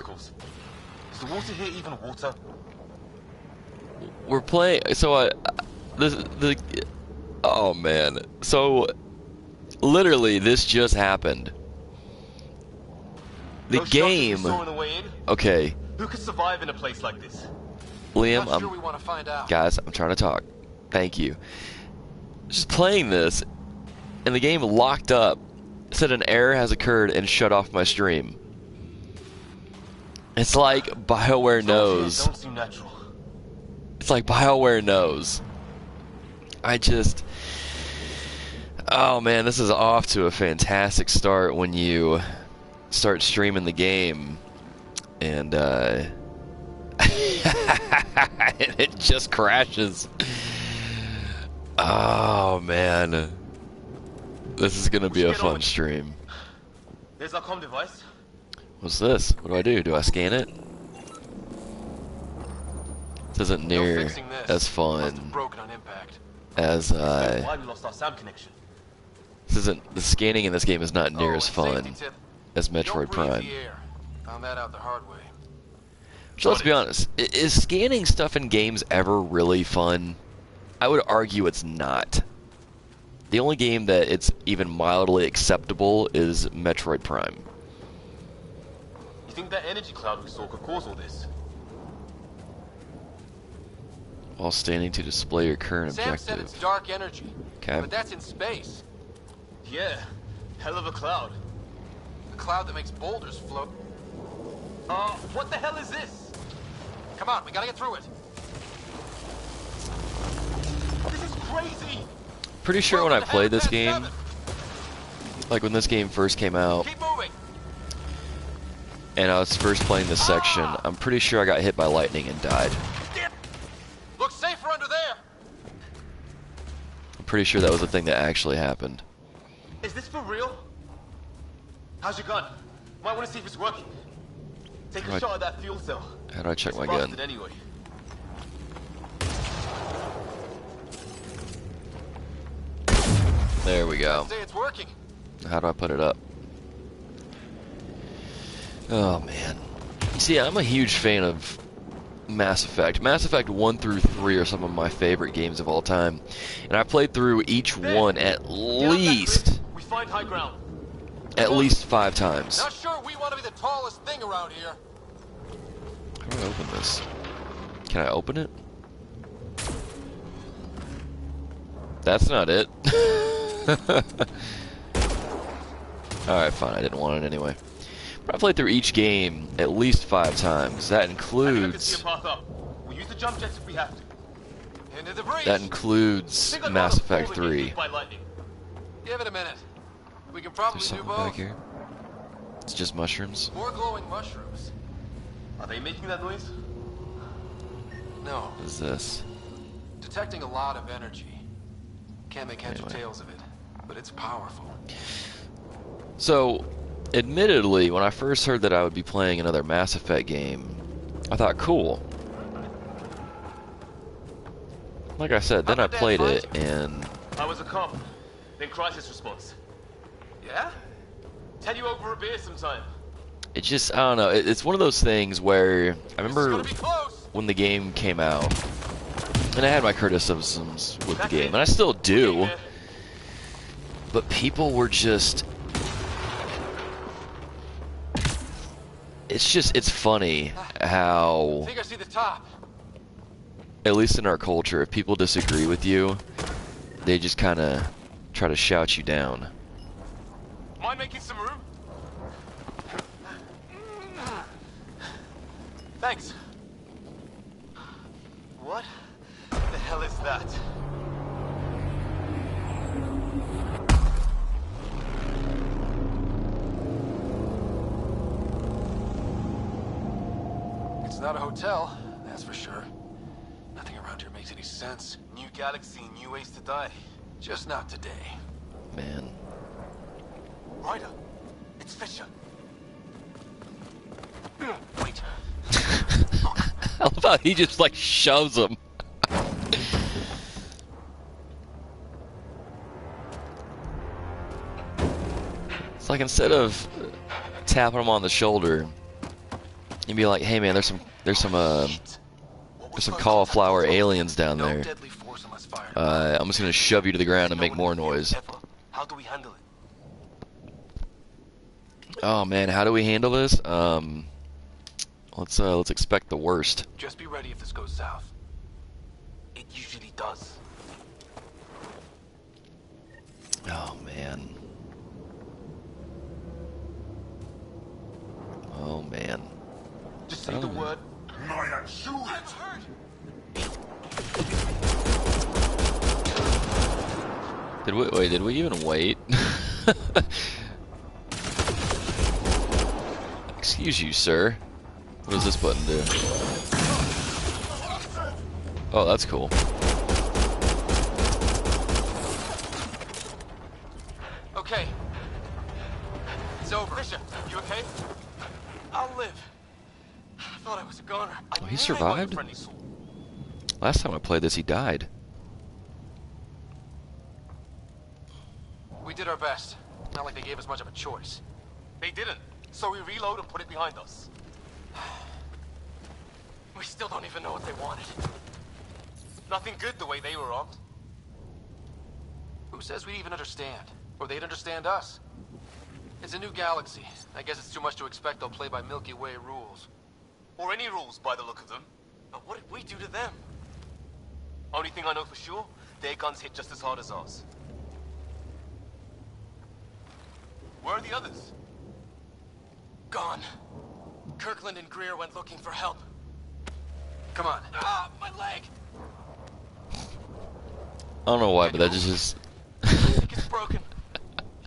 start. Is the water here even water? We're playing. So oh man. So literally, this just happened. The game. Okay. Who could survive in a place like this? Liam, Not sure we want to find out. Guys, I'm trying to talk. Thank you. Just playing this, and the game locked up. Said an error has occurred and shut off my stream. It's like BioWare knows. Don't seem natural. It's like BioWare knows. Oh man, this is off to a fantastic start when you start streaming the game, and it just crashes. Oh man, this is gonna be a fun stream. There's our comm device. What's this? What do? Do I scan it? This isn't near as fun as Why we lost our sound connection? the scanning in this game is not near as fun as Metroid Prime. Found that out the hard way. So let's be honest, is scanning stuff in games ever really fun? I would argue it's not. The only game that it's even mildly acceptable is Metroid Prime. You think that energy cloud we saw could cause all this? While standing to display your current Sam objective. said it's dark energy, Okay. but that's in space. Yeah, hell of a cloud. The cloud that makes boulders float. What the hell is this? Come on, we gotta get through it. This is crazy. Pretty sure when I played this game, like when this game first came out, Keep moving. and I was first playing this section, I'm pretty sure I got hit by lightning and died. Looks safer under there. I'm pretty sure that was a thing that actually happened. Is this for real? How's your gun? Might want to see if it's working. Take a shot at that fuel cell. How do I check It's my gun? busted anyway. There we go. Say it's working. How do I put it up? Oh man. See, I'm a huge fan of Mass Effect. Mass Effect 1 through 3 are some of my favorite games of all time. And I played through each one at least... We find high ground. At least 5 times. Not sure we want to be the tallest thing around here. How do I open this? Can I open it? That's not it. Alright, fine. I didn't want it anyway. But I played through each game at least 5 times. That includes... We'll use the jump jets if we have to. Into the breach. That includes Mass Effect 3. Give it a minute. We can There's probably do something both. back here. It's just mushrooms. More glowing mushrooms. Are they making that noise? No. What is this? Detecting a lot of energy. Can't make heads or Anyway. tails of it, but it's powerful. So, admittedly, when I first heard that I would be playing another Mass Effect game, I thought, cool. Like I said, then I played it, and... I was a cop. Then crisis response. Yeah? Tell you over a beer sometime. it just, I don't know, it's one of those things where I remember when the game came out, and I had my criticisms with the game, and I still do, but people were just, it's funny how, I think I see the top. at least in our culture, if people disagree with you, they just kind of try to shout you down. Mind making some room? Thanks. What the hell is that? It's not a hotel, that's for sure. Nothing around here makes any sense. New galaxy, new ways to die. Just not today. Man. Ryder, it's Fisher. Wait. I love how he just like shoves him. It's like instead of tapping him on the shoulder, and be like, "Hey man, there's some cauliflower aliens down No there. deadly force unless fired. I'm just gonna shove you to the ground and make more noise." How do we handle it? Oh man, how do we handle this? Let's expect the worst. Just be ready if this goes south. It usually does. Oh man. Oh man. Just say the word. I'm hurt. Did we even wait? Excuse you, sir. What does this button do? Oh, that's cool. Okay. It's over. Fisher, you okay? I'll live. I thought I was a goner. Oh, he survived? Last time I played this, he died. We did our best. Not like they gave us much of a choice. They didn't. So we reload and put it behind us. We still don't even know what they wanted. Nothing good the way they were armed. Who says we'd even understand? Or they'd understand us? It's a new galaxy. I guess it's too much to expect they'll play by Milky Way rules. Or any rules by the look of them. But what did we do to them? Only thing I know for sure, their guns hit just as hard as ours. Where are the others? Gone. Kirkland and Greer went looking for help. Come on. Ah, my leg! I don't know why, but that just I think it's broken.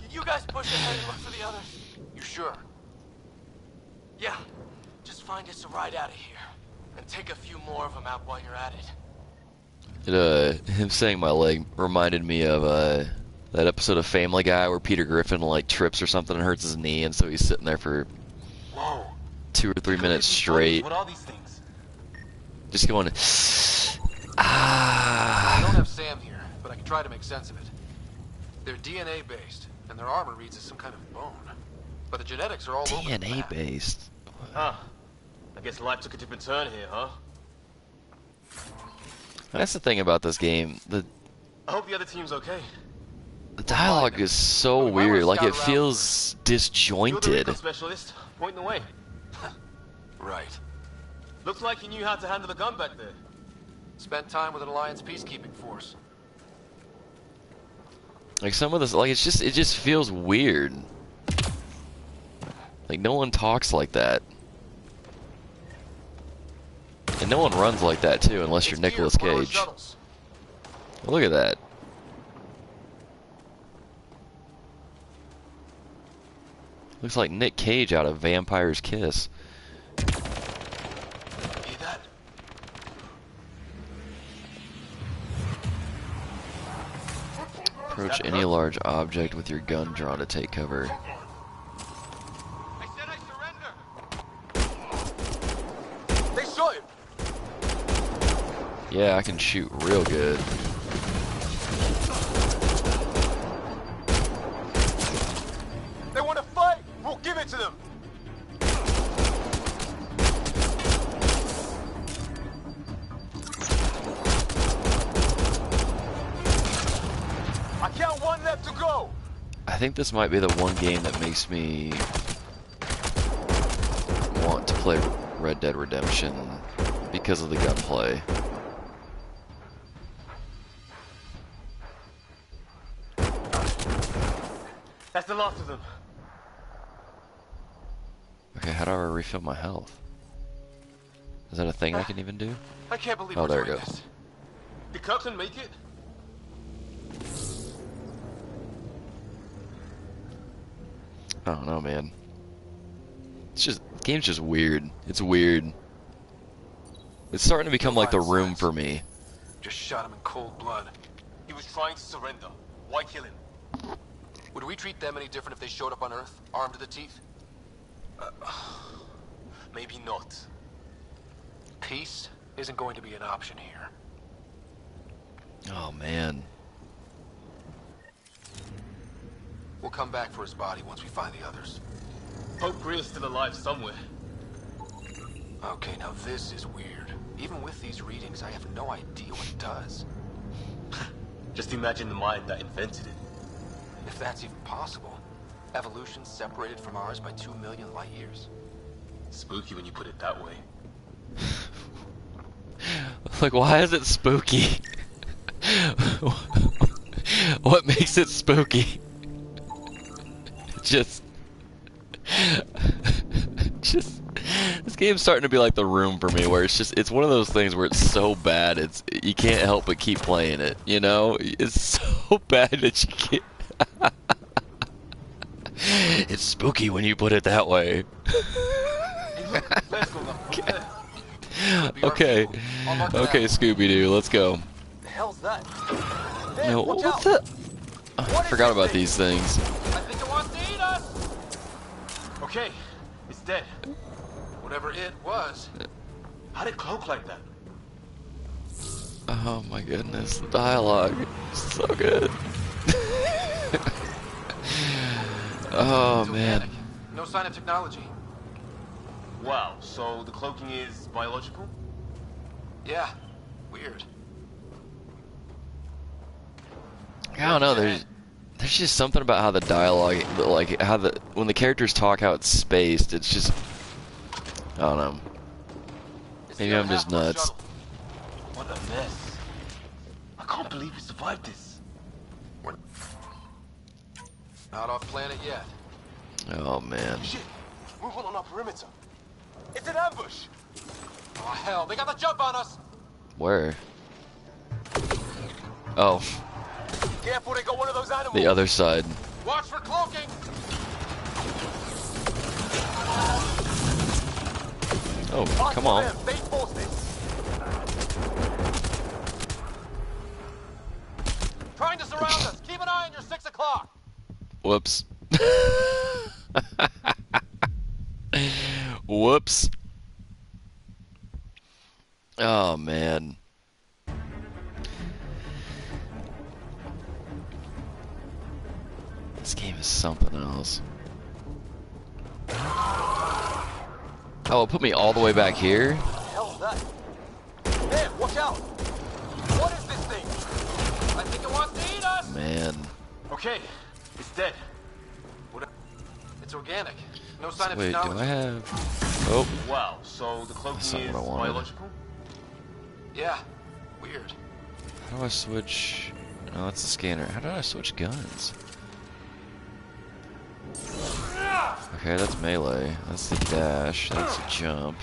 You guys push ahead and look for the others. You sure? Yeah. Just find us a ride out of here. And take a few more of them out while you're at it. him saying my leg reminded me of that episode of Family Guy where Peter Griffin like trips or something and hurts his knee, and so he's sitting there for Whoa. 2 or 3 minutes straight, What are these things? just going, I don't ah. have Sam here, but I can try to make sense of it. They're DNA based, and their armor reads as some kind of bone. But the genetics are all over the DNA map. based. Huh. I guess life took a different turn here, huh? That's the thing about this game. I hope the other team's okay. The dialogue is so weird. Like it feels You're the disjointed. recon specialist. Point the way. Right. Looks like you knew how to handle a gun back there. Spent time with an Alliance peacekeeping force. Like some of this, like it just feels weird. Like no one talks like that, and no one runs like that too, unless you're Nicolas Cage. Look at that. Looks like Nick Cage out of Vampire's Kiss. See that? Approach any large object with your gun drawn to take cover. I said I surrender. They shot him. Yeah, I can shoot real good. They want to fight. We'll give it to them. I count one left to go. I think this might be the one game that makes me want to play Red Dead Redemption because of the gunplay. That's the last of them. Okay, how do I refill my health? Is that a thing I can even do? I can't believe Oh, we're there it doing goes. this. Did Kirkland make it? I don't know, man. It's just, the game's just weird. It's weird. It's starting to become like The Room for me. Just shot him in cold blood. He was trying to surrender. Why kill him? Would we treat them any different if they showed up on Earth, armed to the teeth? Maybe not. Peace isn't going to be an option here. Oh, man. We'll come back for his body once we find the others. Hope Greer's still alive somewhere. Okay, now this is weird. Even with these readings, I have no idea what it does. Just imagine the mind that invented it. If that's even possible. Evolution separated from ours by 2 million light years. Spooky when you put it that way. Like, why is it spooky? What makes it spooky? Just this game's starting to be like The Room for me, where it's one of those things where it's so bad you can't help but keep playing it, you know? It's so bad that you can't. It's spooky when you put it that way. Okay, Scooby-Doo, let's go. The hell's that? No, what's that? Oh, I forgot about these things. I think it wants to eat us. Okay, it's dead. Whatever it was. How'd it cloak like that? Oh my goodness, the dialogue is so good. Oh It's man. organic. No sign of technology. Wow, so the cloaking is biological? Yeah. Weird. I don't know, there's just something about how the dialogue, like how when the characters talk, how it's spaced, it's just, I don't know. Maybe I'm just nuts. What a mess. I can't believe we survived this. We're not off planet yet. Oh man. Shit, movement on our perimeter. It's an ambush. Oh hell, they got the jump on us. Where? Oh, Careful, they got one of those animals. the other side. Watch for cloaking. Oh, come on. They forced it. Trying to surround us. Keep an eye on your 6 o'clock. Whoops. Whoops. Oh man. This game is something else. Oh, it put me all the way back here? What the hell's that? There, watch out. What is this thing? I think it wants to eat us. Man. Okay, it's dead. It's organic. No sign of Wait, do technology. I have... Oh, Wow, so the cloaking That's not is what I wanted. biological? Yeah. Weird. how do I switch... No, that's the scanner. How do I switch guns? Okay, that's melee. That's the dash. That's the jump.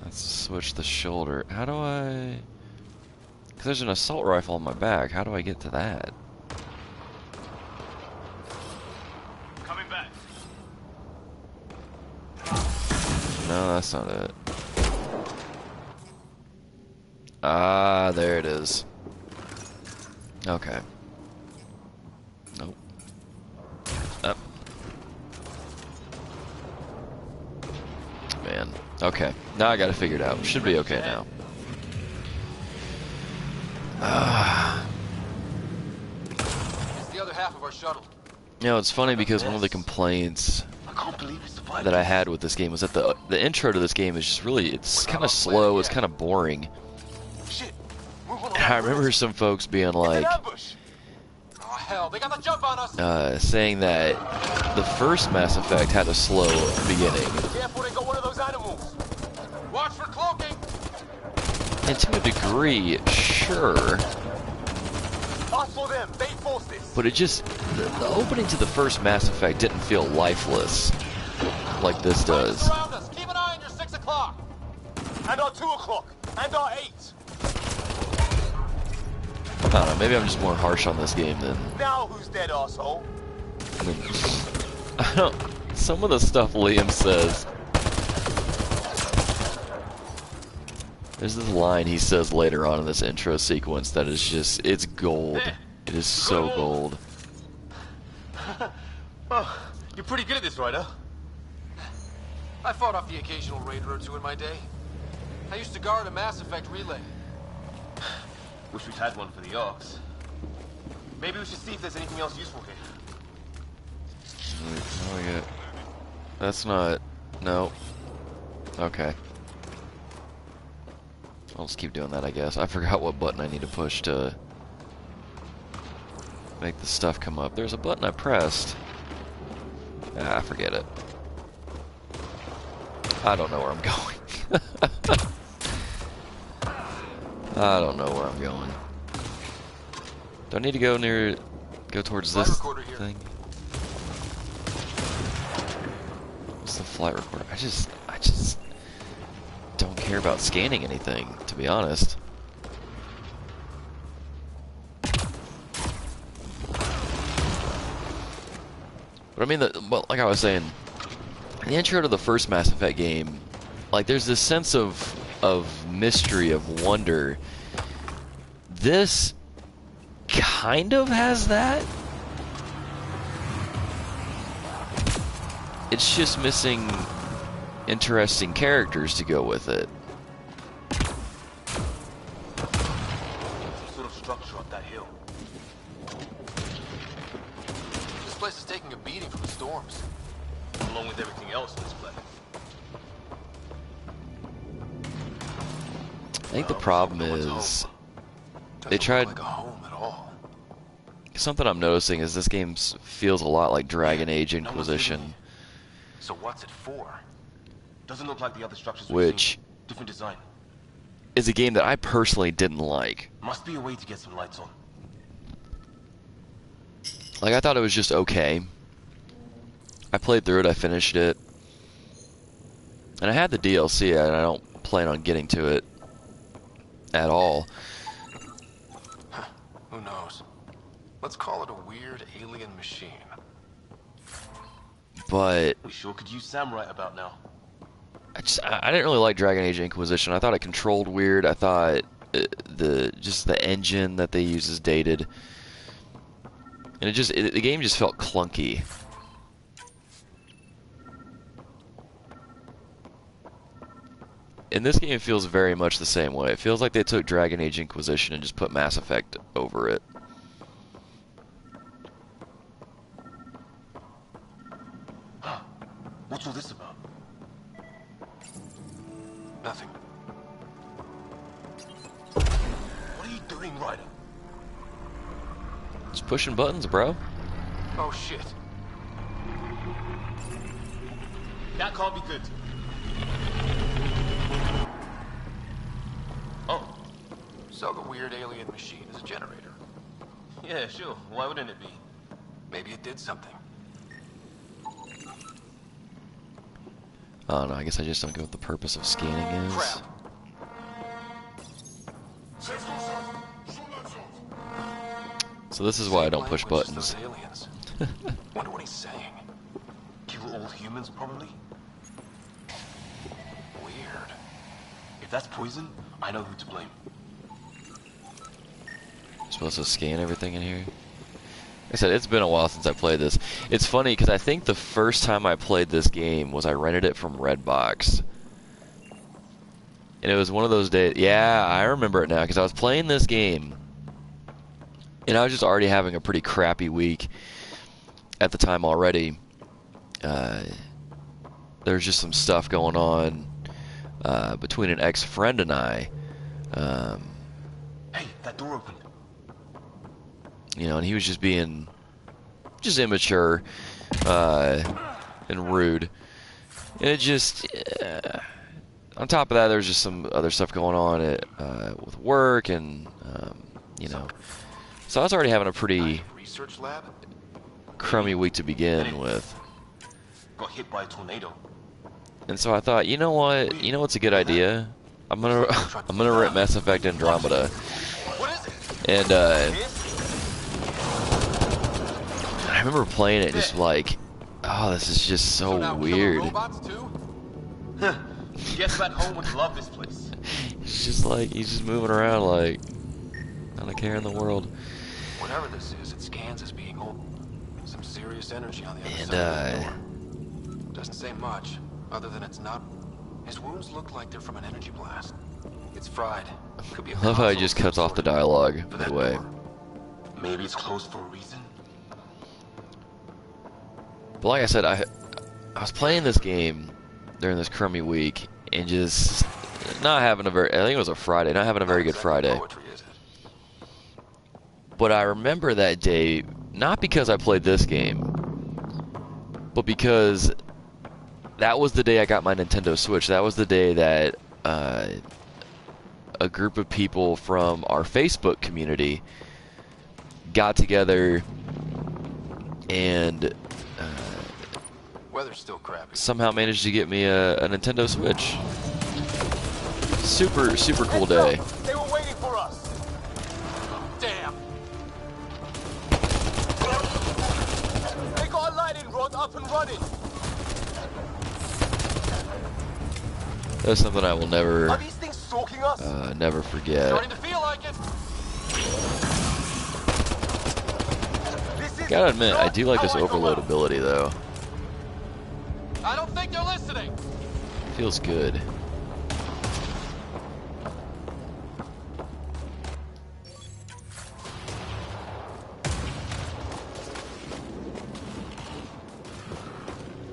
Let's switch the shoulder. How do I... Because there's an assault rifle on my back. How do I get to that? Coming back. No, that's not it. Ah, there it is. Okay. Nope. Up. Man. Okay. Now I gotta figure it out. Should be okay now. It's the other half of our shuttle. You know, it's funny because one of the complaints I can't believe we survived that I this. had with this game was that the intro to this game is just really, it's kind of slow, it's kind of boring. Shit, move on And I remember some folks being like, It's an ambush. Oh hell, they got the jump on us. saying that the first Mass Effect had a slow beginning. Careful, they got one of those animals. Watch for cloaking. And to a degree, sure, Ask for them, they forced this. but it just, the opening to the first Mass Effect didn't feel lifeless like this Trying to does. surround us. Keep an eye on your 6 o'clock. And our 2 o'clock, and our 8. I don't know, maybe I'm just more harsh on this game than... Now who's dead, asshole? I mean, I don't... Some of the stuff Liam says... There's this line he says later on in this intro sequence that is just... It's gold. It is so gold. Oh, you're pretty good at this, right, huh? I fought off the occasional raider or two in my day. I used to guard a Mass Effect relay. Wish we'd had one for the Arks. Maybe we should see if there's anything else useful here. Wait, what do I get? That's not... No. Okay. I'll just keep doing that, I guess. I forgot what button I need to push to make the stuff come up. There's a button I pressed. Ah, forget it. I don't know where I'm going. I don't know where I'm going. Do I need to go towards this thing? What's the flight recorder? I just don't care about scanning anything, to be honest. But I mean, well, like I was saying, the intro to the first Mass Effect game, like, there's this sense of mystery, of wonder. This kind of has that. It's just missing interesting characters to go with it. Some sort of structure up that hill. This place is taking a beating from the storms. Along with everything else in this place. I think the problem is they tried. Like a home at all. Something I'm noticing is this game feels a lot like Dragon Age Inquisition. So what's it for? Doesn't look like the other structures. Which different design. Is a game that I personally didn't like. Must be a way to get some lights on. Like, I thought it was just okay. I played through it, I finished it. And I had the DLC, and I don't plan on getting to it at all. Who knows? Let's call it a weird alien machine. But We sure could use Sam right about now. I didn't really like Dragon Age Inquisition. I thought it controlled weird. I thought the engine that they use is dated, and the game just felt clunky. And this game feels very much the same way. It feels like they took Dragon Age Inquisition and just put Mass Effect over it. What's all this about? Nothing. What are you doing, Ryder? Just pushing buttons, bro. Oh shit. That can't be good. Oh. So the weird alien machine is a generator. Yeah, sure. Why wouldn't it be? Maybe it did something. Oh no, I guess I just don't get what the purpose of scanning is. Crap. So this is why I don't push Language, buttons. those aliens. Wonder what he's saying. Kill all humans, probably? Weird. If that's poison, I know who to blame. Supposed to scan everything in here. Like I said, it's been a while since I played this. It's funny because I think the first time I played this game was I rented it from Redbox. And it was one of those days. Yeah, I remember it now because I was playing this game. And I was just already having a pretty crappy week at the time already. There's just some stuff going on between an ex-friend and I. Hey, that door opened. You know, and he was just being immature and rude. And it just, on top of that, there's just some other stuff going on with work and, you know. So I was already having a pretty Research lab? crummy week to begin with. Got hit by a tornado. And so I thought, you know what? You know what's a good idea? I'm gonna rent Mass Effect Andromeda. What is it? And I remember playing it just like, oh, this is just so now weird. killer robots too? Guess back home would love this place. It's just like he's just moving around like not a care in the world. Whatever this is, it scans as being old. Some serious energy on the other And side of the door. Doesn't say much, other than it's not. His wounds look like they're from an energy blast. It's fried. Could be a I love how he console just of some cuts off sort the dialogue, for by that the way. door. Maybe it's closed for a reason. But like I said, I was playing this game during this crummy week, and just not having a very, I think it was a Friday, not having a very good Friday. But I remember that day, not because I played this game, but because that was the day I got my Nintendo Switch. That was the day that a group of people from our Facebook community got together and Weather's still crappy. somehow managed to get me a Nintendo Switch. Super, super cool day. They were waiting for us. Damn. They got a lightning rod up and running. That's something I will Are never, these things stalking us? never forget. Starting to feel like it. This is Gotta admit, I do like this how I go overload out. ability though. I don't think they're listening. Feels good.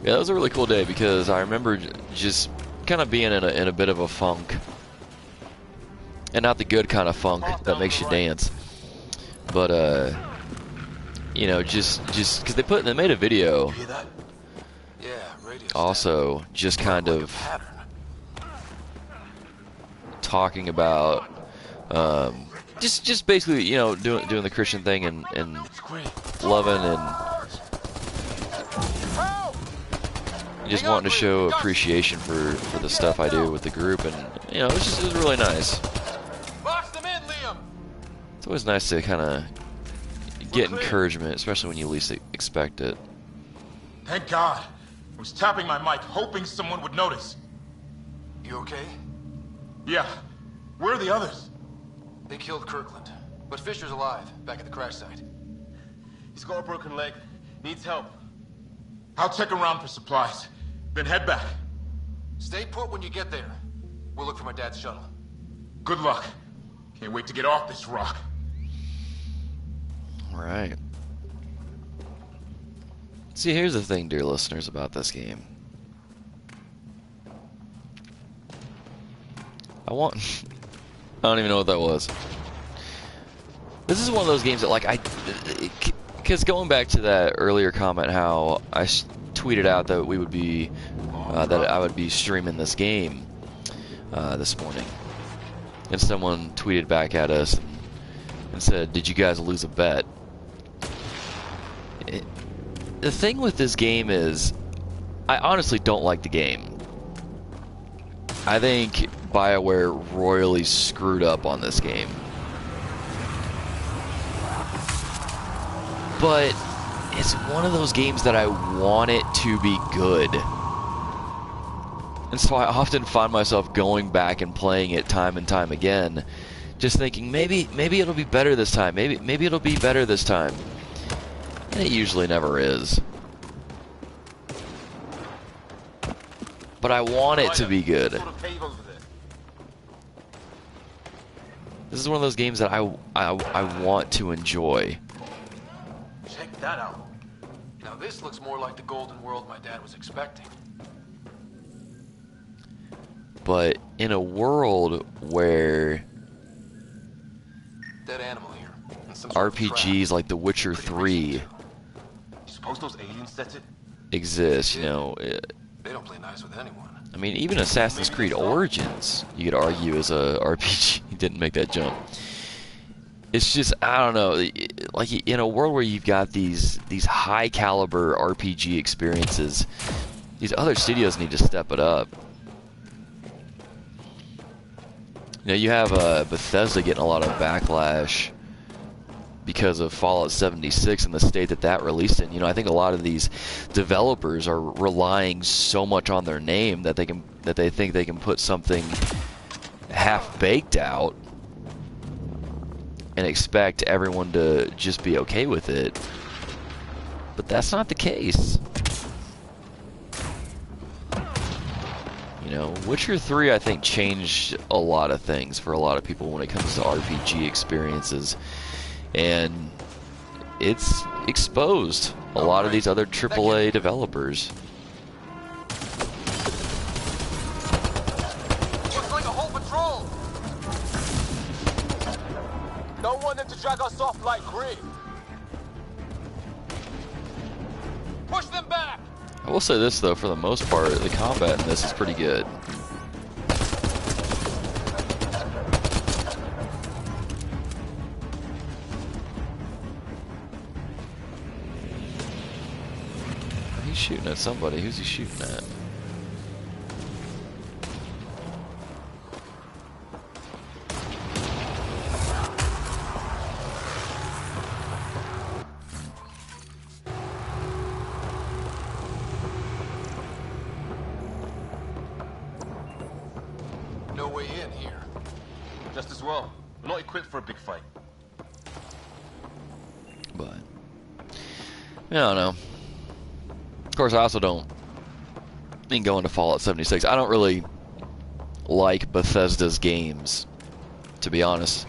Yeah, that was a really cool day because I remember just kind of being in a bit of a funk, and not the good kind of funk that makes you dance, but you know, just because they made a video You hear that? Yeah, radio. also just kind of Pattern. talking about just basically, you know, doing the Christian thing and It's great. loving and Help! just wanting to show appreciation for the stuff I do with the group, and you know, it was really nice. Box them in, Liam. It's always nice to kind of get encouragement, especially when you least expect it. Thank God. I was tapping my mic, hoping someone would notice. You okay? Yeah. Where are the others? They killed Kirkland, but Fisher's alive, back at the crash site. He's got a broken leg. Needs help. I'll check around for supplies, then head back. Stay put when you get there. We'll look for my dad's shuttle. Good luck. Can't wait to get off this rock. All right. See, here's the thing, dear listeners, about this game. I don't even know what that was. This is one of those games that, like, because going back to that earlier comment, how I tweeted out that we would be, that I would be streaming this game this morning, and someone tweeted back at us and said, "Did you guys lose a bet?" The thing with this game is, I honestly don't like the game. I think BioWare royally screwed up on this game. But it's one of those games that I want it to be good. And so I often find myself going back and playing it time and time again, just thinking maybe it'll be better this time. Maybe it'll be better this time. And it usually never is. But I want it to be good. Sort of pave over there. This is one of those games that I want to enjoy. Check that out. Now this looks more like the golden world my dad was expecting. But in a world where Dead animal here. And some sort of RPGs trap. like The Witcher 3 You suppose those aliens set it? exist, you know, They don't play nice with anyone. I mean, even Assassin's Creed Origins, you could argue, is a RPG. He didn't make that jump. It's just, I don't know, like in a world where you've got these high caliber RPG experiences, these other studios need to step it up. You know, you have Bethesda getting a lot of backlash because of Fallout 76 and the state that released in. You know, I think a lot of these developers are relying so much on their name that they think they can put something half-baked out and expect everyone to just be okay with it. But that's not the case. You know, Witcher 3, I think, changed a lot of things for a lot of people when it comes to RPG experiences. And it's exposed a lot of these other AAA developers. Don't want them to drag us off like Grid. Push them back! I will say this though, for the most part, the combat in this is pretty good. He's shooting at somebody. Who's he shooting at? No way in here. Just as well. We're not equipped for a big fight. But I don't know. Of course, I also don't think going to Fallout 76. I don't really like Bethesda's games, to be honest.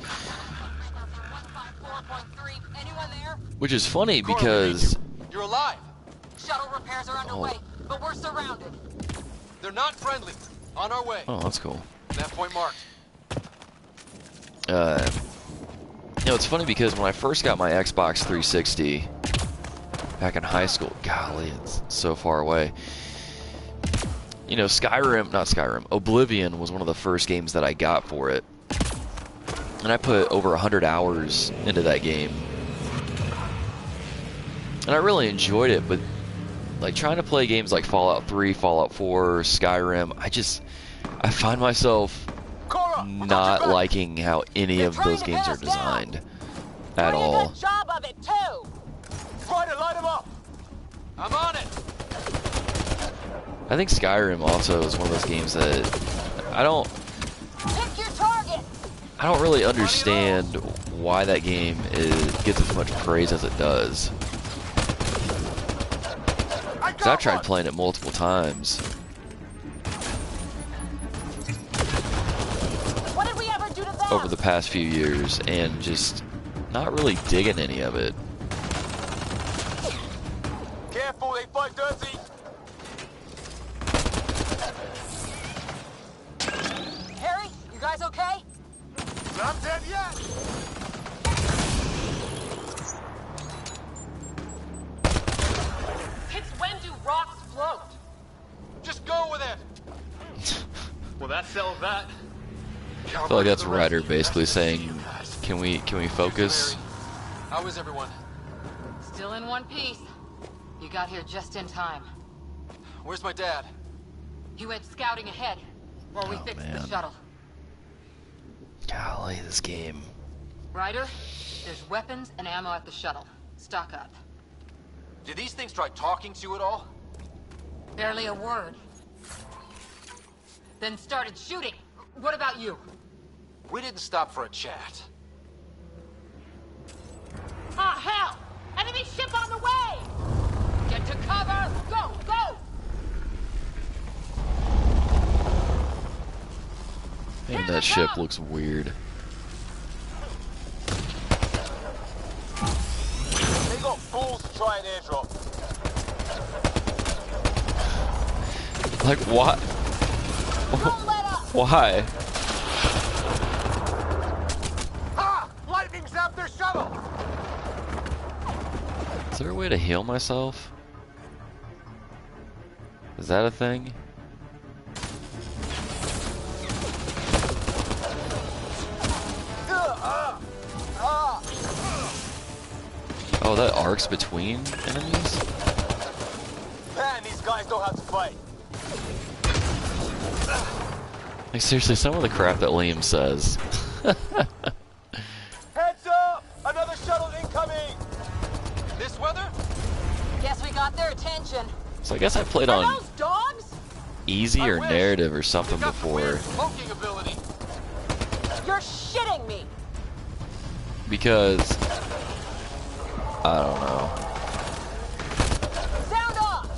Which is funny because You're alive. Shuttle repairs are underway, but we're surrounded. They're not friendly. On our way. oh, that's cool. That point marked. You know, it's funny because when I first got my Xbox 360 back in high school, golly, it's so far away. You know, Oblivion was one of the first games that I got for it. And I put over 100 hours into that game. And I really enjoyed it, but like trying to play games like Fallout 3, Fallout 4, Skyrim, I find myself not liking how any of those games are designed at all. Job of it too. Ryder, light him up! I'm on it! I think Skyrim also is one of those games that I don't Pick your target. really understand why that game gets as much praise as it does. 'Cause I've tried playing it multiple times. What did we ever do to them? Over the past few years and just not really digging any of it. Careful, they fight dirty! Harry, you guys okay? Not dead yet! It's when do rocks float? Just go with it! Well, that settles that. I feel like that's Ryder basically saying, can we focus? How is everyone? Still in one piece. You got here just in time. Where's my dad? He went scouting ahead while we fixed the man. shuttle. Golly, this game. Ryder, there's weapons and ammo at the shuttle. Stock up. Did these things try talking to you at all? Barely a word. Then started shooting. What about you? We didn't stop for a chat. Ah, hell! Enemy ship on the way! Get to cover! Go, go! And that ship looks weird. They got fools to try and airdrop. Like, what? Don't let up! Why? Ah! Lightning zapped their shuttle! Is there a way to heal myself? Is that a thing? Oh, that arcs between enemies? Man, these guys know how to fight. Like, seriously, some of the crap that Liam says. Heads up! Another shuttle incoming! This weather? Guess we got their attention. So I guess I played Are on those dogs? easy or I wish. narrative or something They've got before. weird smoking ability. You're shitting me! Because I don't know. Sound off!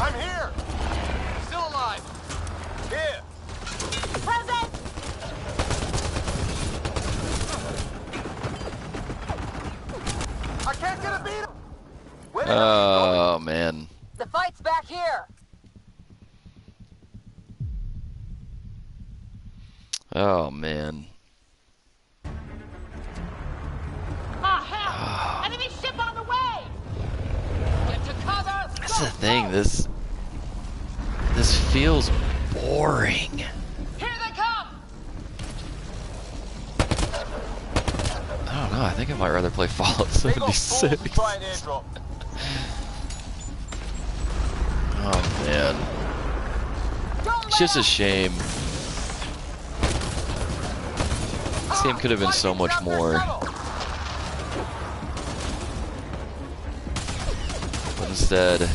I'm here! Still alive! Here! Present! I can't get a beat him! Where the Oh man. The fight's back here! Oh man. Dang, this feels boring. Here they come! I don't know, I think I might rather play Fallout 76. Oh man. It's just a shame. This game could have been so much more. But instead,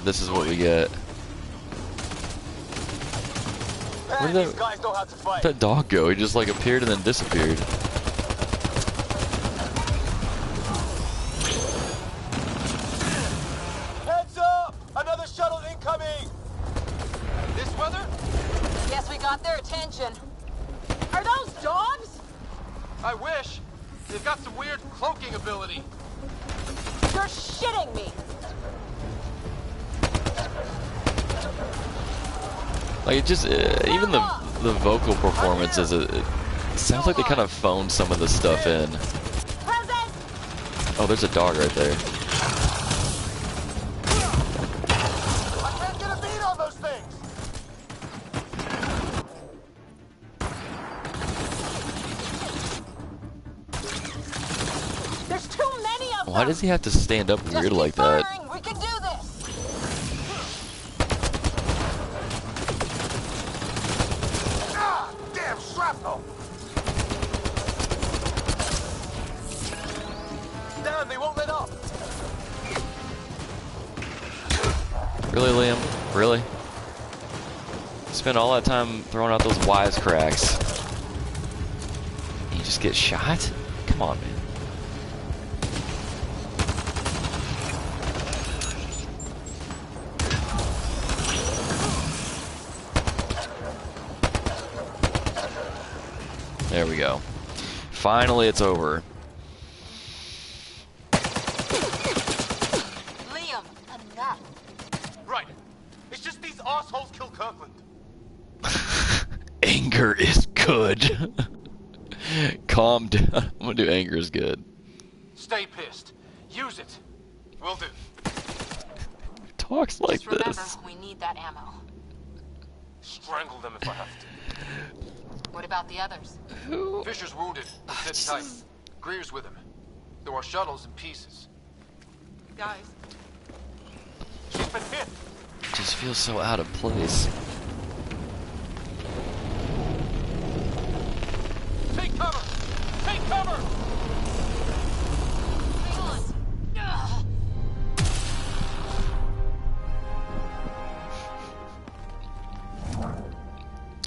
this is what we get. Where did that dog go? He just like appeared and then disappeared. Heads up! Another shuttle incoming! This weather? Guess we got their attention. Are those dogs? I wish. They've got some weird cloaking ability. You're shitting me. Like it just, even the vocal performances, it sounds like they kind of phoned some of the stuff in. Oh, there's a dog right there. I can't get a beat on those things! There's too many of them. Why does he have to stand up weird like that? We can do this. Ah! Damn shrapnel! Damn, they won't let up! Really, Liam? Really? Spend all that time throwing out those wisecracks. You just get shot? Come on, man. There we go. Finally, it's over. Liam, enough. Right. It's just these assholes kill Kirkland. Anger is good. Calm down. I'm gonna do anger is good. Stay pissed. Use it. Will do. Talks like Just remember, this. we need that ammo. Strangle them if I have to. What about the others? Fisher's wounded. Sit tight. Greer's with him. There are shuttles in pieces. Guys. She's been hit. Just feels so out of place. Take cover! Take cover! Hang on. Ugh.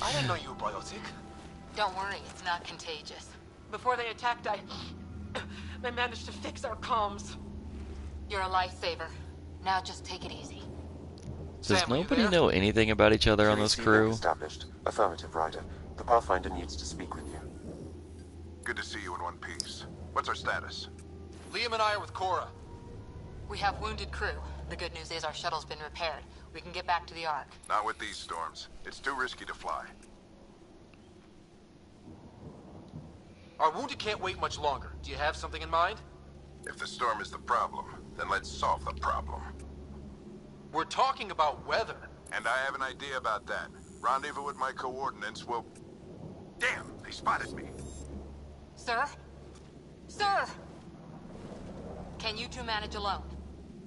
I didn't know you were biotic. Don't worry, it's not contagious. Before they attacked, I managed to fix our comms. You're a lifesaver. Now just take it easy. Does Sam, are you nobody there? know anything about each other on this crew? Established. Affirmative, Ryder. The Pathfinder needs to speak with you. Good to see you in one piece. What's our status? Liam and I are with Cora. We have wounded crew. The good news is our shuttle's been repaired. We can get back to the Ark. Not with these storms. It's too risky to fly. Our wounded can't wait much longer. Do you have something in mind? If the storm is the problem, then let's solve the problem. We're talking about weather. And I have an idea about that. Rendezvous with my coordinates will... Damn, they spotted me. Sir? Sir! Can you two manage alone?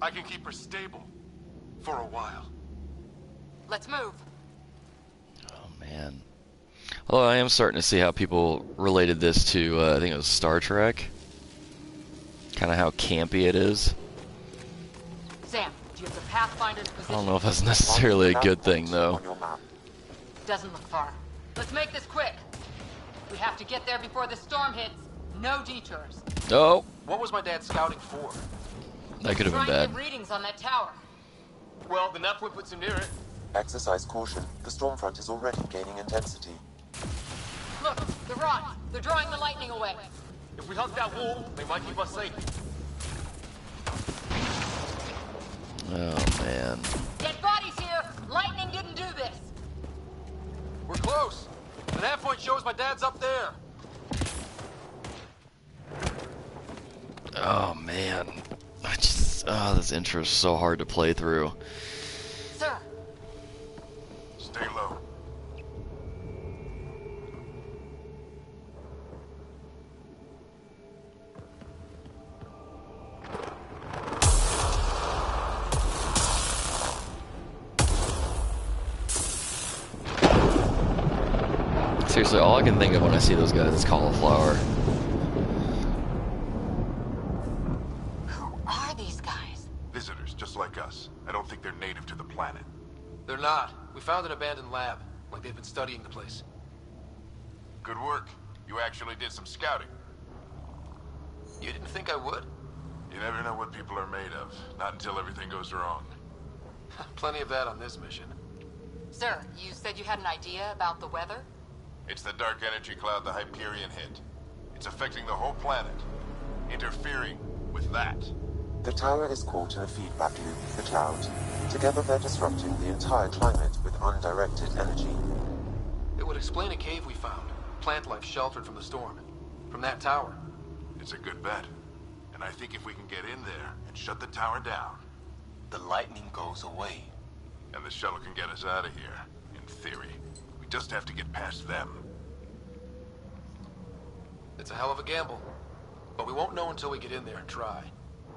I can keep her stable. For a while. Let's move. Oh man. Although I am starting to see how people related this to, I think it was Star Trek. Kind of how campy it is. Sam, do you have the Pathfinder's I position? don't know if that's necessarily a good thing, though. On your map. Doesn't look far. Let's make this quick. We have to get there before the storm hits. No detours. Oh, What was my dad scouting for? that could have been Trying to bad. get readings on that tower. Well, the Napwin puts him near it. Exercise caution. The storm front is already gaining intensity. Look, the rods. They're drawing the lightning away. If we hug that wall, they might keep us safe. Oh man. Dead bodies here. Lightning didn't do this. We're close. The nav point shows my dad's up there. Oh man. this intro is so hard to play through. Sir, Stay low. Seriously, all I can think of when I see those guys is cauliflower. who are these guys? Visitors, just like us. I don't think they're native to the planet. They're not. We found an abandoned lab, like they've been studying the place. Good work. You actually did some scouting. You didn't think I would? You never know what people are made of. Not until everything goes wrong. Plenty of that on this mission. Sir, you said you had an idea about the weather? It's the dark energy cloud the Hyperion hit. It's affecting the whole planet. Interfering with that. The tower is caught in a feedback loop with the cloud. Together they're disrupting the entire climate with undirected energy. It would explain a cave we found. Plant life sheltered from the storm. From that tower. It's a good bet. And I think if we can get in there and shut the tower down, The lightning goes away. and the shuttle can get us out of here, in theory. We just have to get past them. It's a hell of a gamble. But we won't know until we get in there and try.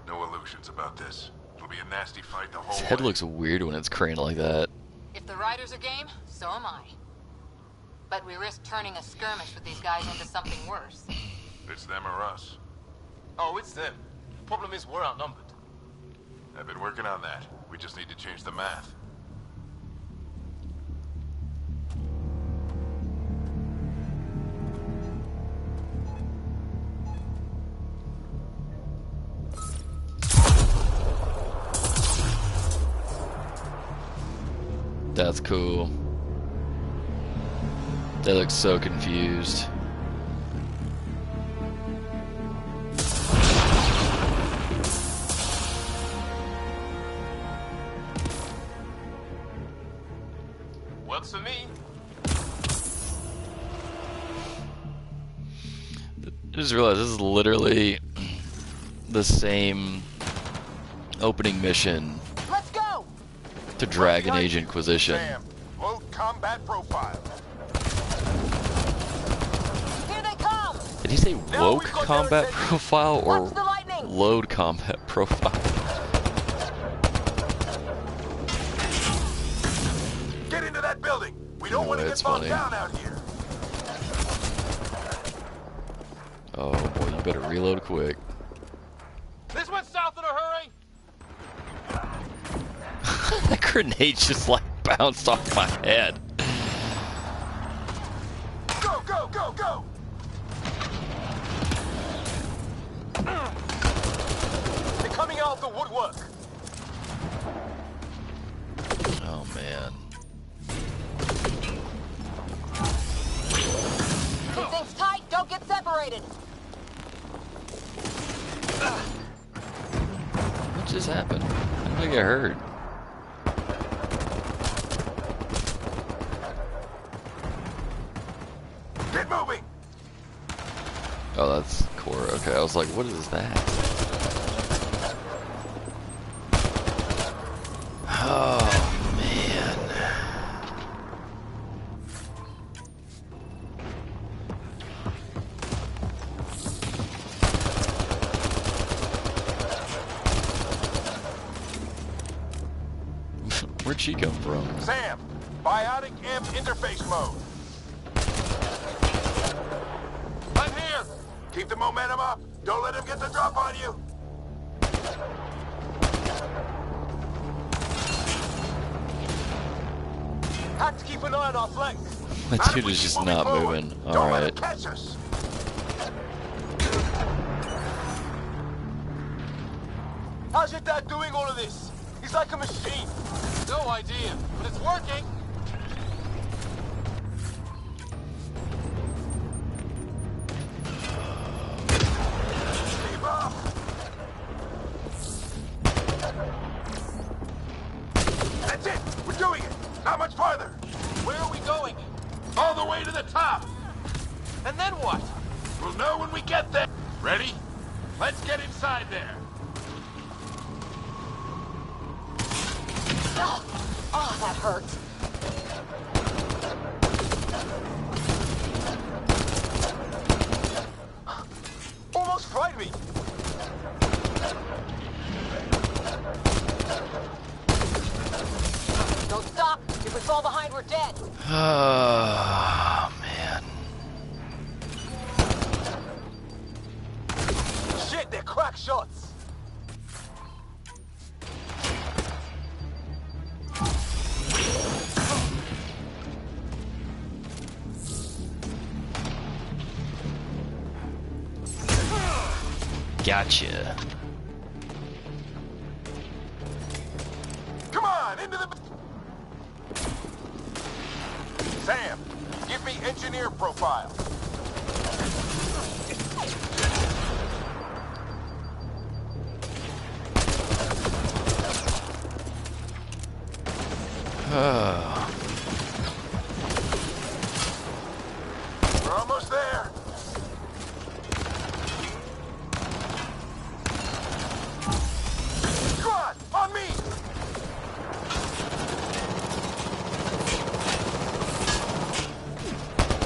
No illusions about this. It'll be a nasty fight the whole His way. head looks weird when it's craned like that. If the riders are game, so am I. But we risk turning a skirmish with these guys into something worse. It's them or us. Oh, it's them. Problem is, we're outnumbered. I've been working on that. We just need to change the math. That's cool. They look so confused. Works for me. I just realized this is literally the same opening mission Let's go! to Dragon Age Inquisition. Sam, load combat profile. Here they come! Did he say Now woke we've got combat their attention. profile or Watch the lightning! load combat profile? Get into that building. We don't No, want to that's get bogged funny. down out here. Oh boy, you better reload quick. This one's south in a hurry. That grenade just like bounced off my head. Go, go, go, go! They're coming out of the woodwork. Oh man. Keep things tight, don't get separated! What just happened? How did I get hurt? Get moving! Oh, that's Cora. Okay, I was like, what is that? Oh, man. Where'd she come from? Sam, biotic M interface mode. I'm here. Keep the momentum up. Don't let him get the drop on you. Have to keep an eye on our flank. That Not if dude we is keep just moving not forward. moving. Don't let him Alright. catch us. How's your dad doing all of this? He's like a machine. No idea, but it's working. Keep up. That's it. We're doing it. Not much farther. Where are we going? All the way to the top. And then what? We'll know when we get there. Ready? Let's get inside there. Oh, that hurts. Almost fried me. Don't stop. If we fall behind, we're dead. Oh, man. Shit, they're crack shots. Gotcha. Come on, into the... Sam, give me engineer profile. We're almost there. Squad, on me!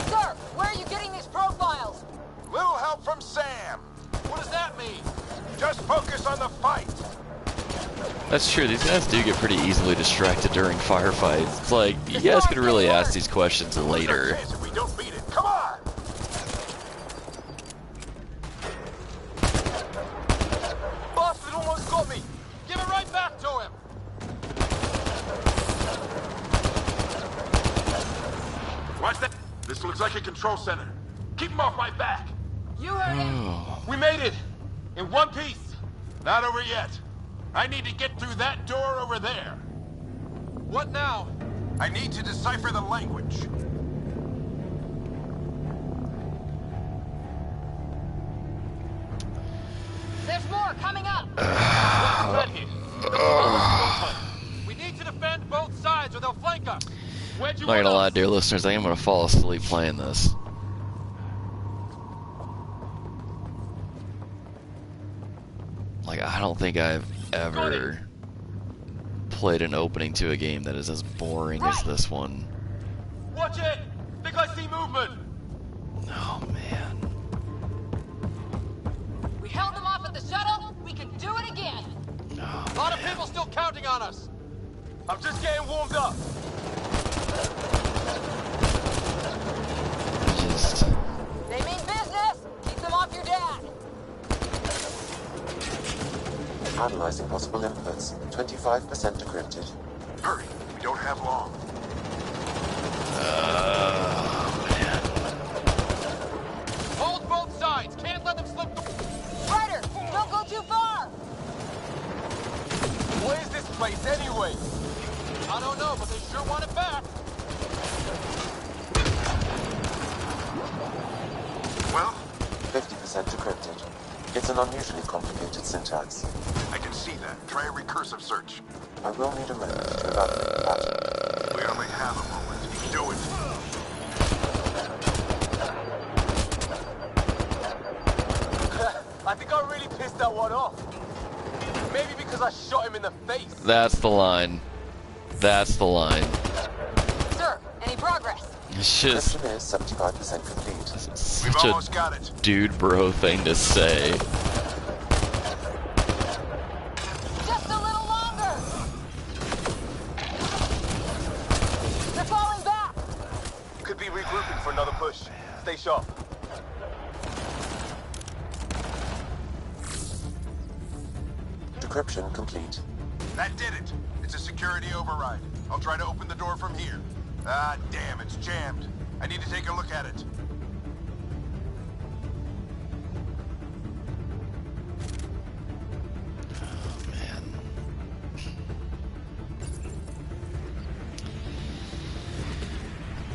Sir, where are you getting these profiles? Little help from Sam. What does that mean? Just focus on the fight. That's true. These guys do get pretty easily distracted during firefights. It's like, you guys could really ask these questions later. Chance if we don't beat it. Come on! Bastard almost got me. Give it right back to him. Watch that. This looks like a control center. Keep him off my back. You heard him. We made it. In one piece. Not over yet. I need to get through that door over there. What now? I need to decipher the language. There's more coming up. We need to defend both sides or they'll flank us. Where'd you I'm not want gonna lie, us? dear listeners, I think I'm gonna fall asleep playing this. Like, I don't think I've ever played an opening to a game that is as boring as this one. Watch it. Think I see movement. Oh, man. We held them off at the shuttle. We can do it again. Oh, A lot of people still counting on us. I'm just getting warmed up. just... They mean business. Keep them off your dad. Analyzing possible inputs. 25% decrypted. Hurry, we don't have long. Hold both sides. Can't let them slip. Ryder, don't go too far. What is this place anyway? I don't know, but they sure want it back. Well, 50% decrypted. It's an unusually complicated syntax. I can see that. Try a recursive search. I will need a moment to evaluate the pattern. We only have a moment. Do it. I think I really pissed that one off. Maybe because I shot him in the face. That's the line. That's the line. Sir, any progress? It's just Decryption is 75% complete. We've such almost a got it. dude bro thing to say. Just a little longer. They're falling back. Could be regrouping for another push. Stay sharp. Decryption complete. That did it. It's a security override. I'll try to open the door from here. Ah, damn, it's jammed. I need to take a look at it. Man.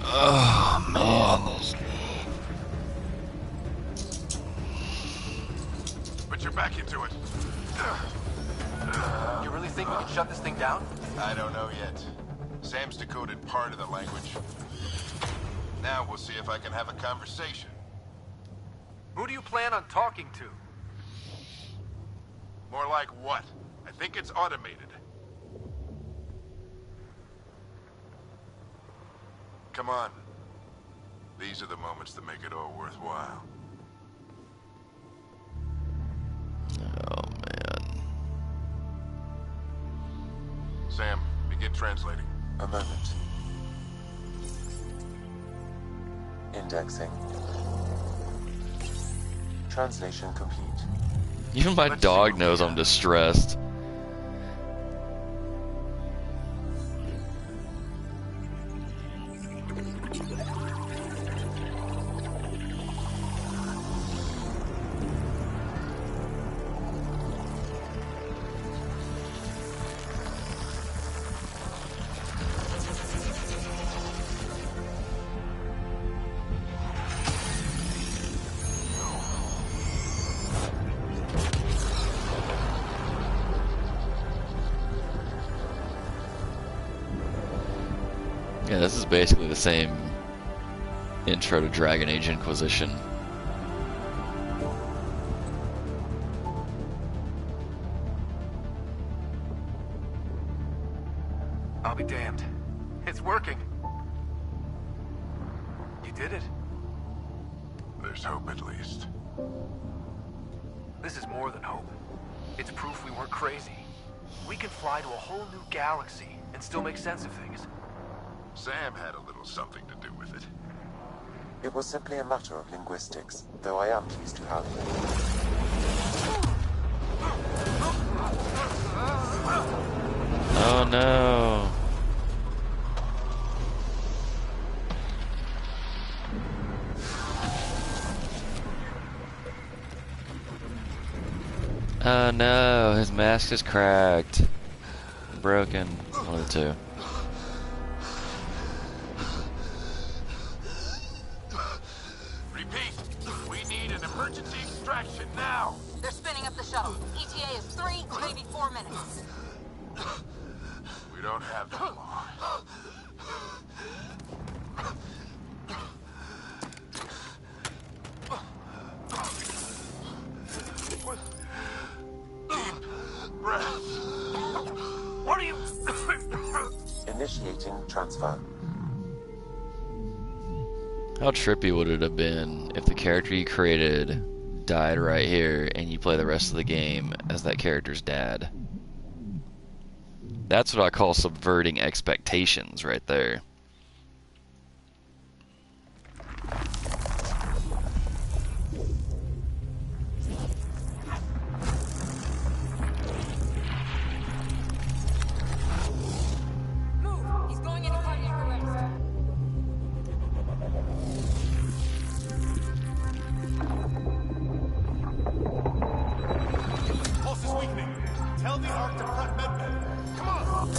Oh man. Put your back into it. You really think we can shut this thing down? I don't know yet. Sam's decoded part of the language. Now we'll see if I can have a conversation. Who do you plan on talking to? More like what? I think it's automated. Come on. These are the moments that make it all worthwhile. Oh, man. Sam, begin translating. A moment. Indexing. Translation complete. Even my Let's see dog what we knows I'm got. distressed. Yeah, this is basically the same intro to Dragon Age Inquisition. I'll be damned. It's working. You did it. There's hope at least. This is more than hope. It's proof we weren't crazy. We can fly to a whole new galaxy and still make sense of things. Sam had a little something to do with it. It was simply a matter of linguistics, though I am pleased to have. Oh no. Oh no, his mask is cracked. Broken. One of the two. Repeat, we need an emergency extraction now. They're spinning up the shuttle. ETA is 3, maybe 4 minutes. We don't have that long. Deep breath. What are you... Initiating transfer. How trippy would it have been if the character you created died right here and you play the rest of the game as that character's dad? That's what I call subverting expectations right there. Move! He's going into cardiac arrest. Pulse is weakening. Tell the Ark to prep medbay. Come on!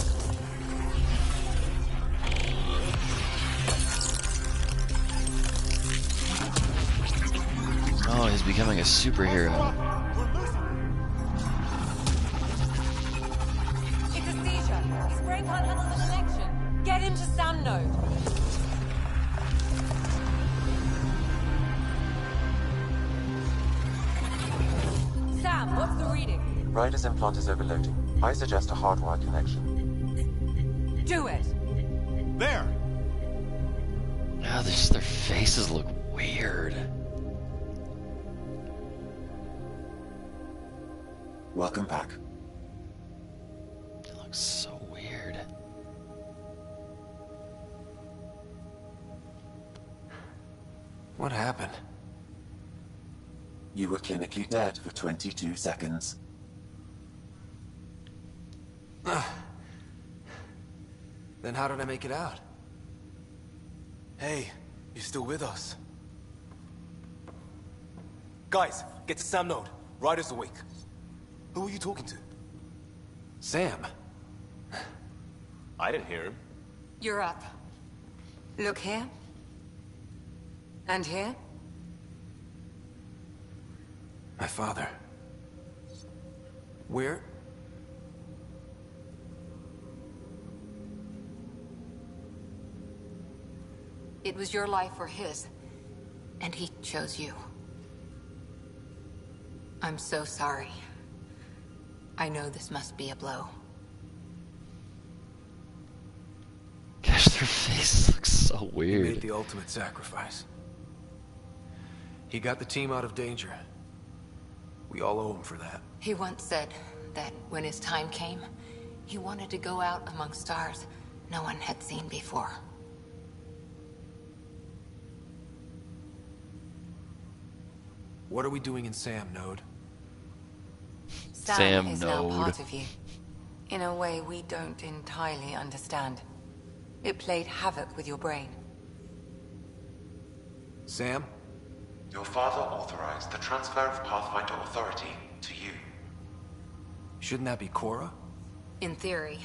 Oh, he's becoming a superhero. We're losing. It's a seizure. His brain can't handle the connection. Get him to Sam node. Sam, what's the reading? Ryder's implant is overloading. I suggest a hardwire connection. Do it. There! Oh, their faces look weird. Welcome back. It looks so weird. What happened? You were clinically dead for 22 seconds. Then how did I make it out? Hey, you still with us? Guys, get to Sam node. Ryder's awake. Who are you talking to? Sam. I didn't hear him. You're up. Look here. And here. My father. Where? It was your life or his. And he chose you. I'm so sorry. I know this must be a blow. Gosh, their faces look So He made weird. the ultimate sacrifice. He got the team out of danger. We all owe him for that. He once said that when his time came, he wanted to go out among stars no one had seen before. What are we doing in Sam, Node? Sam is now Node. part of you. In a way we don't entirely understand. It played havoc with your brain. Sam? Your father authorized the transfer of Pathfinder authority to you. Shouldn't that be Cora? In theory.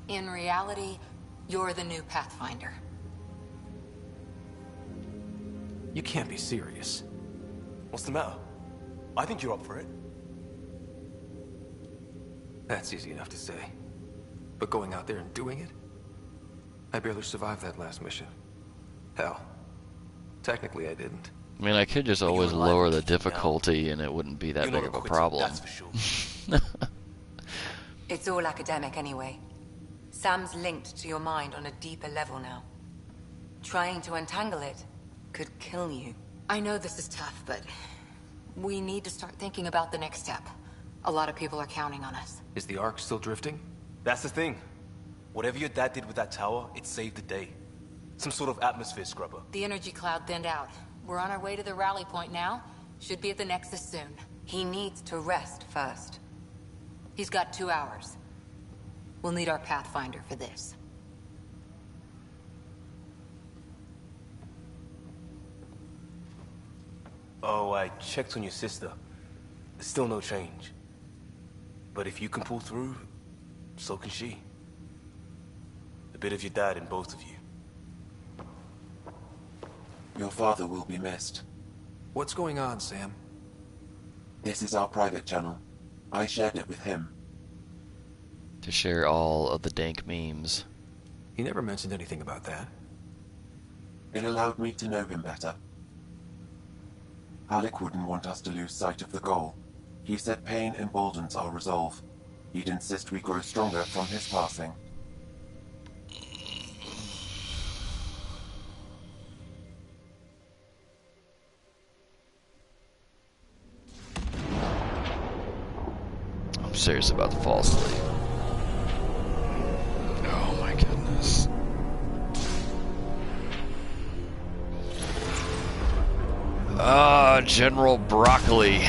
In reality, you're the new Pathfinder. You can't be serious. What's the matter? I think you're up for it. That's easy enough to say. But going out there and doing it? I barely survived that last mission. Hell, technically I didn't. I mean, I could just But you always and Live lower will the keep you down. difficulty and it wouldn't be that You're not big of a quitter, problem. that's for sure. It's all academic anyway. Sam's linked to your mind on a deeper level now. Trying to untangle it could kill you. I know this is tough, but we need to start thinking about the next step. A lot of people are counting on us. Is the Ark still drifting? That's the thing. Whatever your dad did with that tower, it saved the day. Some sort of atmosphere scrubber. The energy cloud thinned out. We're on our way to the rally point now. Should be at the Nexus soon. He needs to rest first. He's got 2 hours. We'll need our Pathfinder for this. Oh, I checked on your sister. There's still no change. But if you can pull through, so can she. A bit of your dad in both of you. Your father will be missed. What's going on, Sam? This is our private channel. I shared it with him. To share all of the dank memes. He never mentioned anything about that. It allowed me to know him better. Alec wouldn't want us to lose sight of the goal. He said pain emboldens our resolve. He'd insist we grow stronger from his passing. I'm serious about to fall asleep. Oh my goodness. Ah, General Broccoli.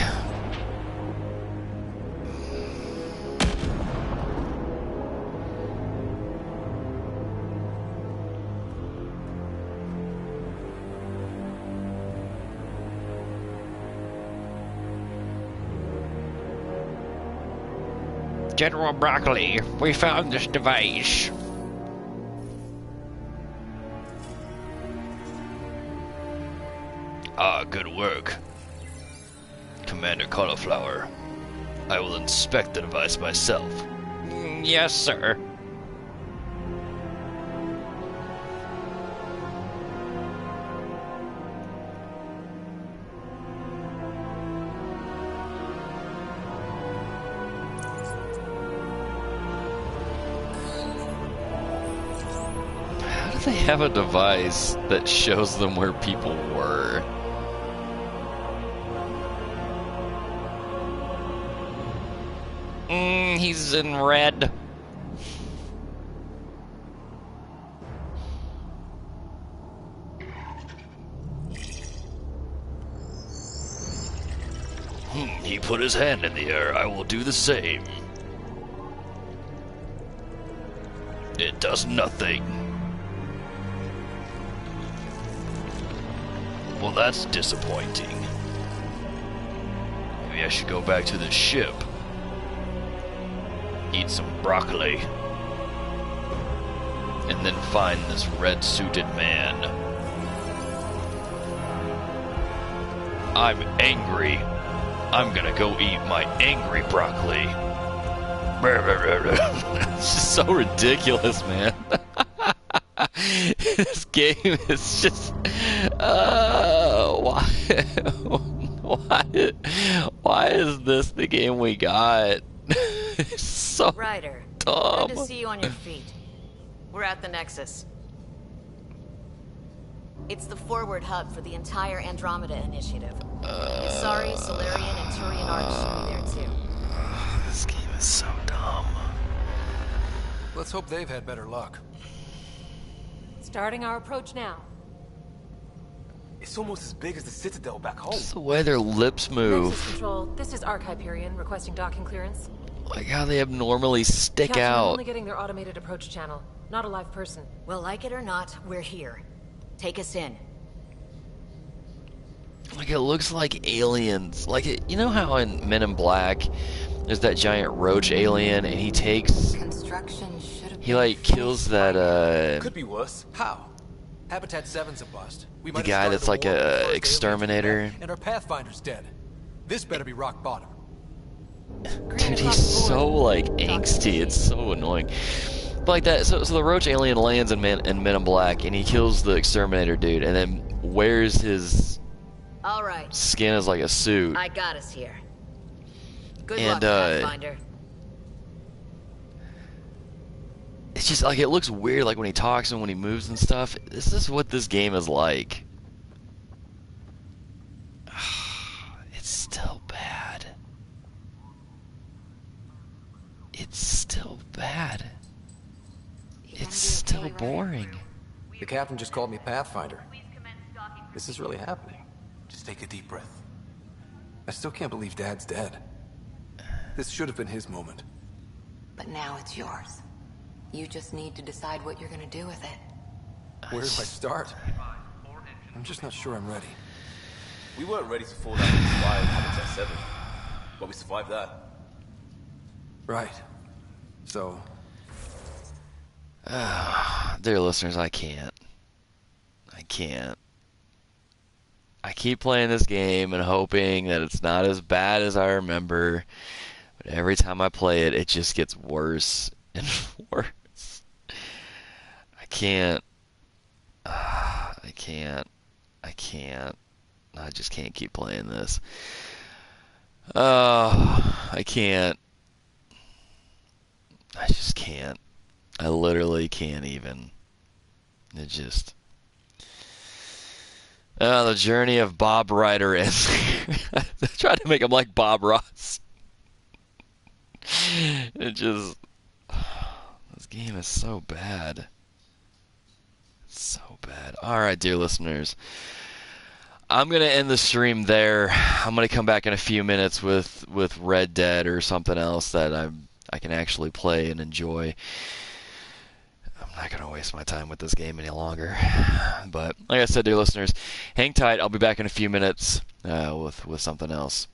General Broccoli, we found this device. Ah, good work. Commander Cauliflower. I will inspect the device myself. Yes, sir. How do they have a device that shows them where people were? He's in red. He put his hand in the air. I will do the same. It does nothing. Well, that's disappointing. Maybe I should go back to the ship. Eat some broccoli. And then find this red-suited man. I'm angry. I'm gonna go eat my angry broccoli. It's just so ridiculous, man. This game is just... why is this the game we got? It's so Ryder, dumb. good to see you on your feet. We're at the Nexus. It's the forward hub for the entire Andromeda initiative. Sorry, Solarian and Turian Arcs should be there too. This game is so dumb. Let's hope they've had better luck. Starting our approach now. It's almost as big as the Citadel back home. Just the way their lips move. Nexus Control, this is Arc Hyperion requesting docking clearance. Like how they abnormally stick Captain, I'm out. only getting their automated approach channel, not a live person. Well, like it or not, we're here. Take us in. Like it looks like aliens. Like you know how in Men in Black, there's that giant roach alien, and he takes. Construction should have. He like kills that. Could be worse. How? Habitat 7's a bust. We might The have guy started that's like war before a the aliens exterminator. came back, and our Pathfinder's dead. This better be rock bottom. Dude, he's so like angsty. It's so annoying. But like that, so the roach alien lands in Men in Black, and he kills the exterminator dude, and then wears his All right. skin as like a suit. I got us here. Good And, luck, Pathfinder. It's just like it looks weird, like when he talks and when he moves and stuff. This is what this game is like. It's still bad. It's still bad. It's still boring. The captain just called me Pathfinder. This is really happening. Just take a deep breath. I still can't believe Dad's dead. This should have been his moment. But now it's yours. You just need to decide what you're gonna do with it. Where do I start? I'm just not sure I'm ready. We weren't ready to fall down and survive Habitat 7, but we survived that. Right. So, Dear listeners, I can't. I keep playing this game and hoping that it's not as bad as I remember, but every time I play it, it just gets worse and worse. I can't. I just can't keep playing this. I can't. I just can't. I literally can't even. It just. The journey of Bob Ryder ends. I tried to make him like Bob Ross. It just. This game is so bad. It's so bad. Alright, dear listeners. I'm going to end the stream there. I'm going to come back in a few minutes with Red Dead or something else that I can actually play and enjoy. I'm not going to waste my time with this game any longer. But like I said, dear listeners, hang tight. I'll be back in a few minutes with something else.